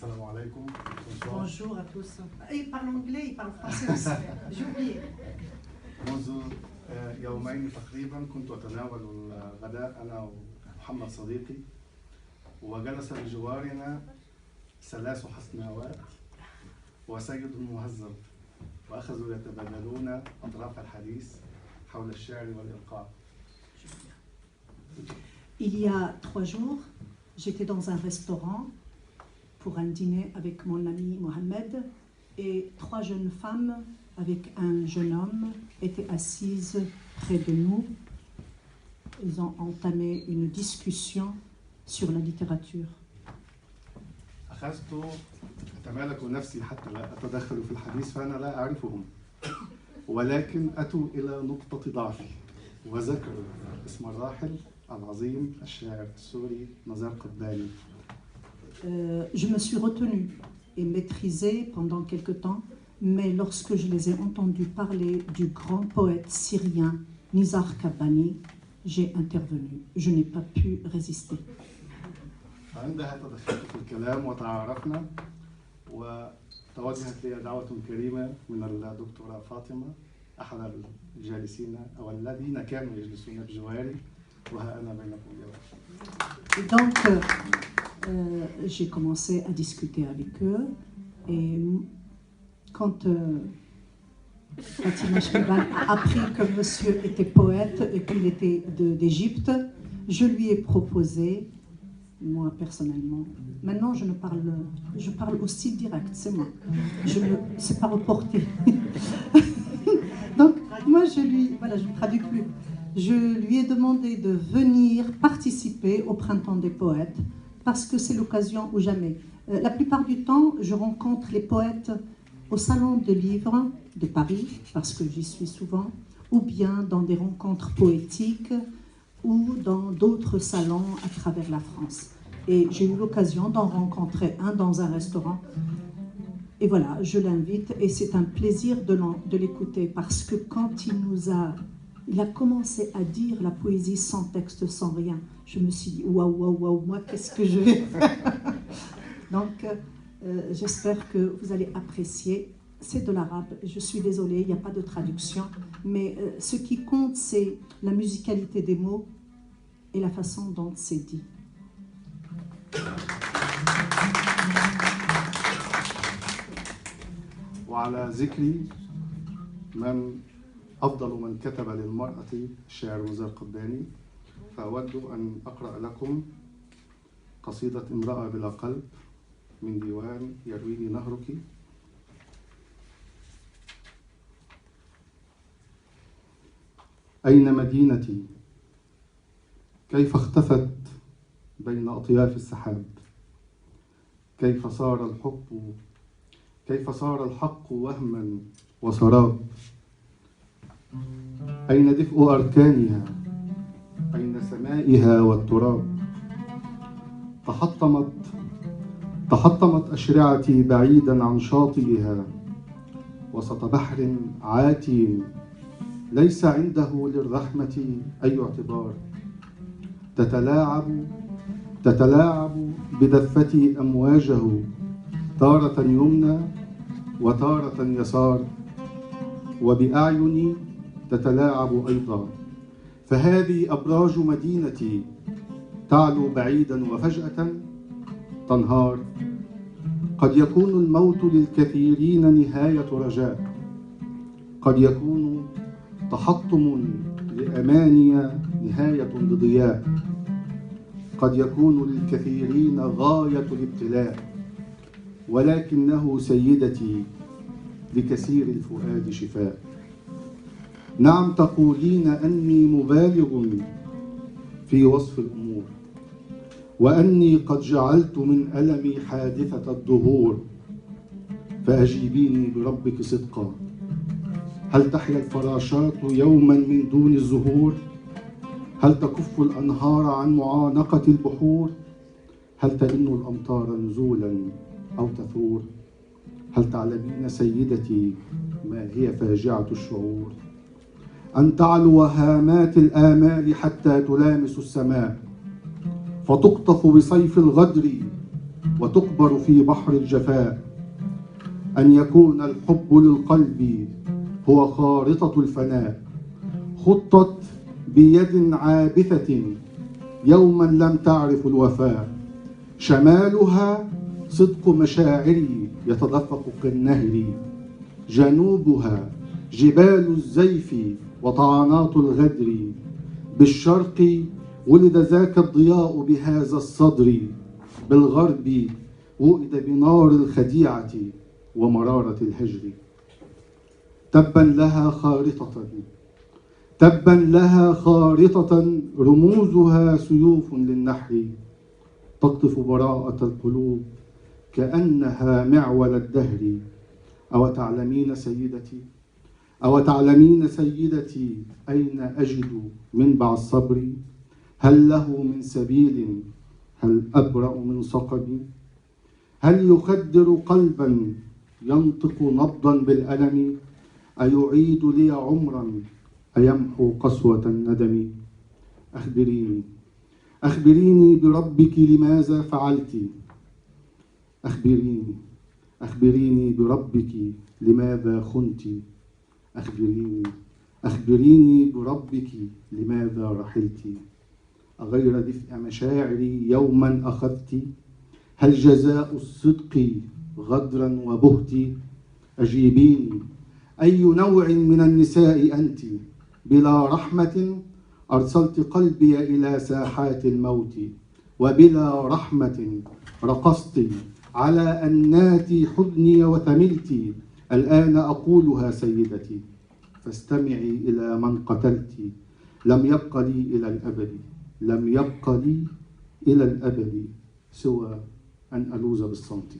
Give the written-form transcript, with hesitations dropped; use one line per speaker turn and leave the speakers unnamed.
Assalamu alaikum.
Bonjour à tous. Il parle anglais, il parle français aussi. J'ai oublié.
منذ يومين تقريبا كنت أتناول الغداء أنا ومحمد صديقي، وجلس بجوارنا 3 حسناوات وسيد مهذب، وأخذوا يتبادلون أطراف الحديث حول الشعر والإلقاء.
Il y a 3 jours, j'étais dans un restaurant pour un dîner avec mon ami Mohamed et 3 jeunes femmes avec un jeune homme étaient assises près de nous. Ils ont entamé une discussion sur la littérature.
أخذت أتمالك نفسي حتى لا أتدخل في الحديث فأنا لا أعرفهم، ولكن أتوا إلى نقطة ضعفي وذكروا اسم الراحل العظيم الشاعر السوري نزار قباني.
Je me suis retenue et maîtrisée pendant quelque temps, mais lorsque je les ai entendus parler du grand poète syrien Nizar Qabbani, j'ai intervenu. Je n'ai pas pu résister.
عندها تدخلت في الكلام وتعارفنا، وتوجهت لي دعوة كريمة من الدكتورة فاطمة أحد الجالسين أو الذين كانوا يجلسون بجواري، وها أنا بينكم اليوم.
Et donc, j'ai commencé à discuter avec eux et quand Fatima Shriban a appris que monsieur était poète et qu'il était d'Égypte, je lui ai proposé, moi personnellement, maintenant je parle au style direct, c'est moi, c'est pas reporté. Donc moi je ne traduis plus. Je lui ai demandé de venir participer au Printemps des poètes parce que c'est l'occasion ou jamais. La plupart du temps, je rencontre les poètes au Salon de livres de Paris, parce que j'y suis souvent, ou bien dans des rencontres poétiques ou dans d'autres salons à travers la France. Et j'ai eu l'occasion d'en rencontrer un dans un restaurant. Et voilà, je l'invite et c'est un plaisir de l'écouter parce que quand il a commencé à dire la poésie sans texte, sans rien, je me suis dit waouh, moi qu'est-ce que je vais faire. Donc j'espère que vous allez apprécier. C'est de l'arabe, je suis désolée, il n'y a pas de traduction, mais ce qui compte c'est la musicalité des mots et la façon dont c'est dit.
وعلى ذكري أفضل من كتب للمرأة الشاعر نزار قباني، فأود أن أقرأ لكم قصيدة امرأة بلا قلب من ديوان يرويني نهرك. أين مدينتي؟ كيف اختفت بين أطياف السحاب؟ كيف صار الحق وهما وسراب؟ أين دفء أركانها؟ أين سمائها والتراب؟ تحطمت أشرعتي بعيدا عن شاطئها وسط بحر عاتي ليس عنده للرحمة أي اعتبار. تتلاعب بدفتي أمواجه تارة يمنى وتارة يسار، وبأعيني تتلاعب أيضا. فهذه أبراج مدينتي تعلو بعيدا وفجأة تنهار. قد يكون الموت للكثيرين نهاية رجاء، قد يكون تحطم لأماني نهاية لضياء، قد يكون للكثيرين غاية الابتلاء، ولكنه سيدتي لكثير الفؤاد شفاء. نعم تقولين أني مبالغ في وصف الأمور، وأني قد جعلت من ألمي حادثة الدهور، فأجيبيني بربك صدقا. هل تحيا الفراشات يوما من دون الزهور؟ هل تكف الأنهار عن معانقة البحور؟ هل تئن الأمطار نزولا أو تثور؟ هل تعلمين سيدتي ما هي فاجعة الشعور؟ أن تعلو هامات الآمال حتى تلامس السماء، فتقطف بصيف الغدر وتقبر في بحر الجفاء، أن يكون الحب للقلب هو خارطة الفناء، خطت بيد عابثة يوما لم تعرف الوفاء، شمالها صدق مشاعري يتدفق كالنهر، جنوبها جبال الزيف وطعنات الغدر، بالشرق ولد ذاك الضياء بهذا الصدر، بالغرب وئد بنار الخديعة ومرارة الهجر. تبا لها خارطة، تبا لها خارطة رموزها سيوف للنحر، تقطف براءة القلوب كأنها معول الدهر. أو تعلمين سيدتي، أو تعلمين سيدتي أين أجد منبع الصبر؟ هل له من سبيل؟ هل أبرأ من صقب؟ هل يخدر قلبا ينطق نبضا بالألم؟ أيعيد لي عمرا؟ أيمحو قسوة الندم؟ أخبريني، أخبريني بربك لماذا فعلت؟ أخبريني، أخبريني بربك لماذا خنت؟ أخبريني، أخبريني بربك لماذا رحلت؟ أغير دفء مشاعري يوما أخذت؟ هل جزاء الصدق غدرا وبهت؟ أجيبيني، أي نوع من النساء أنت؟ بلا رحمة أرسلت قلبي إلى ساحات الموت، وبلا رحمة رقصت على أنات حزني وثملت. الآن أقولها سيدتي، فاستمعي إلى من قتلت. لم يبق لي إلى الأبد، لم يبق لي إلى الأبد سوى أن ألوذ بالصمت.